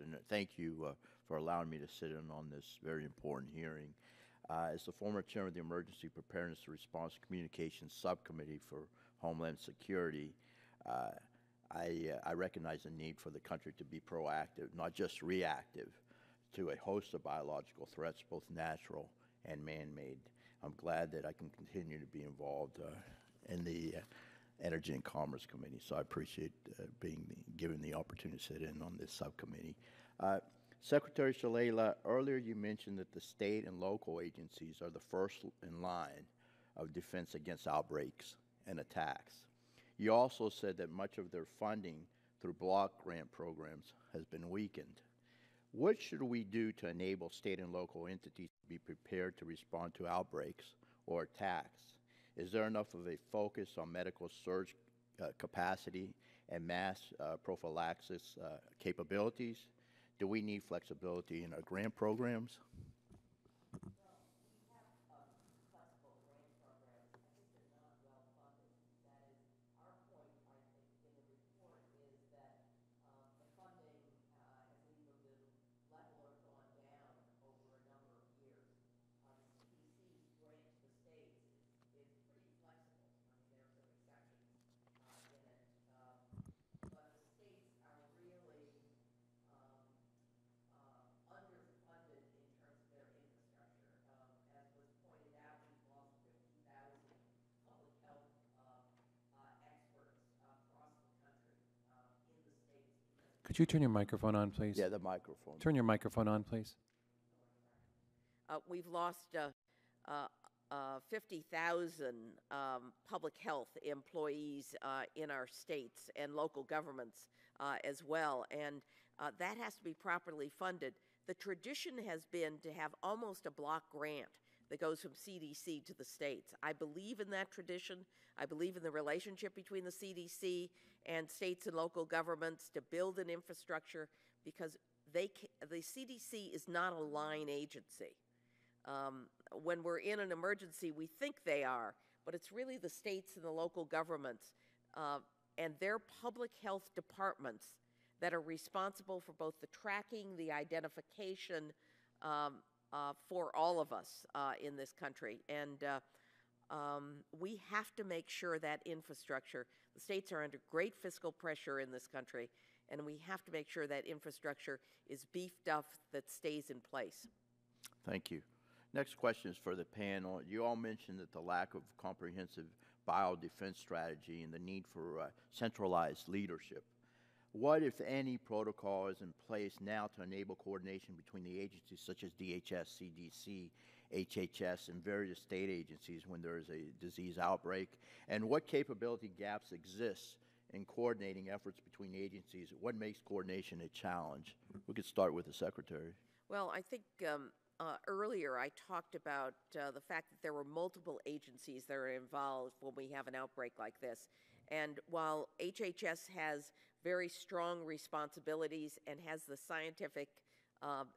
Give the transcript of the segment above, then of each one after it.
and thank you for allowing me to sit in on this very important hearing. As the former chairman of the Emergency Preparedness and Response Communications Subcommittee for Homeland Security, I recognize the need for the country to be proactive, not just reactive, to a host of biological threats, both natural and man-made. I'm glad that I can continue to be involved in the Energy and Commerce Committee, so I appreciate being given the opportunity to sit in on this subcommittee. Secretary Shalala, earlier you mentioned that the state and local agencies are the first in line of defense against outbreaks and attacks. You also said that much of their funding through block grant programs has been weakened. What should we do to enable state and local entities to be prepared to respond to outbreaks or attacks? Is there enough of a focus on medical surge capacity and mass prophylaxis capabilities? Do we need flexibility in our grant programs? Could you turn your microphone on, please? Yeah, the microphone. Turn your microphone on, please. We've lost 50,000 public health employees in our states and local governments as well, and that has to be properly funded. The tradition has been to have almost a block grant that goes from CDC to the states. I believe in that tradition. I believe in the relationship between the CDC and states and local governments to build an infrastructure, because the CDC is not a line agency. When we're in an emergency, we think they are, but it's really the states and the local governments and their public health departments that are responsible for both the tracking, the identification for all of us in this country. And we have to make sure that infrastructure, the states are under great fiscal pressure in this country, and we have to make sure that infrastructure is beefed up, that stays in place. Thank you. Next question is for the panel. You all mentioned that the lack of comprehensive biodefense strategy and the need for centralized leadership. What, if any, protocol is in place now to enable coordination between the agencies such as DHS, CDC, HHS, and various state agencies when there is a disease outbreak? And what capability gaps exist in coordinating efforts between agencies? What makes coordination a challenge? We could start with the Secretary. Well, I think earlier I talked about the fact that there were multiple agencies that are involved when we have an outbreak like this. And while HHS has very strong responsibilities and has the scientific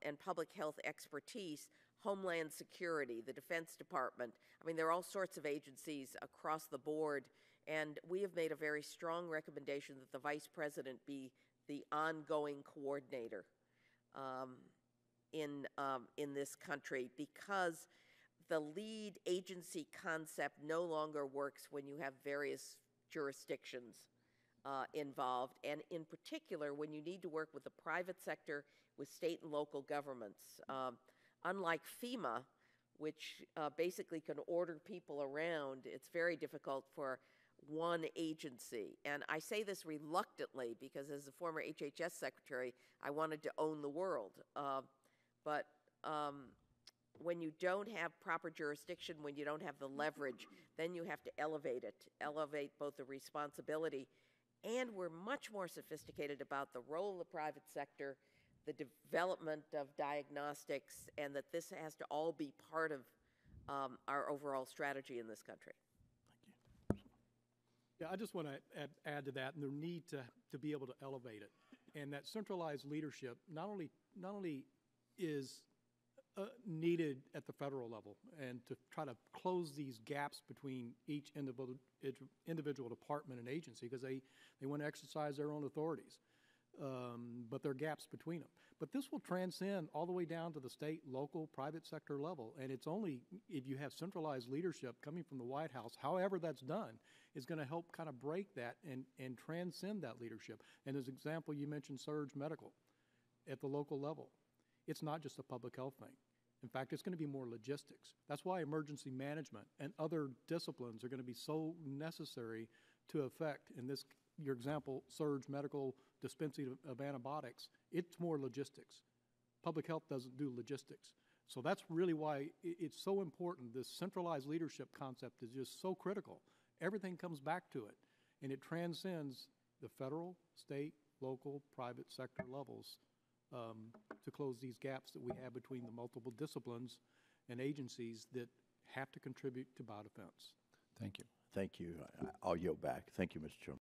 and public health expertise, Homeland Security, the Defense Department, I mean, there are all sorts of agencies across the board, and we have made a very strong recommendation that the Vice President be the ongoing coordinator in this country, because the lead agency concept no longer works when you have various jurisdictions involved, and in particular when you need to work with the private sector, with state and local governments. Unlike FEMA, which basically can order people around, it's very difficult for one agency. And I say this reluctantly because as a former HHS secretary, I wanted to own the world. But when you don't have proper jurisdiction, when you don't have the leverage, then you have to elevate it, elevate both the responsibility, and we're much more sophisticated about the role of the private sector, the development of diagnostics, and that this has to all be part of our overall strategy in this country. Thank you. Yeah, I just want to add to that, and the need to be able to elevate it, and that centralized leadership not only is needed at the federal level, and to try to close these gaps between each individual department and agency, because they want to exercise their own authorities. but there are gaps between them. But this will transcend all the way down to the state, local, private sector level, and it's only if you have centralized leadership coming from the White House, however that's done, is going to help kind of break that and transcend that leadership. And as an example, you mentioned surge medical at the local level. It's not just a public health thing. In fact, it's going to be more logistics. That's why emergency management and other disciplines are going to be so necessary to affect, in this, your example, surge medical dispensing of antibiotics. It's more logistics. Public health doesn't do logistics. So that's really why it's so important. This centralized leadership concept is just so critical. Everything comes back to it, and it transcends the federal, state, local, private sector levels to close these gaps that we have between the multiple disciplines and agencies that have to contribute to biodefense. Thank you. Thank you. I'll yield back. Thank you, Mr. Chairman.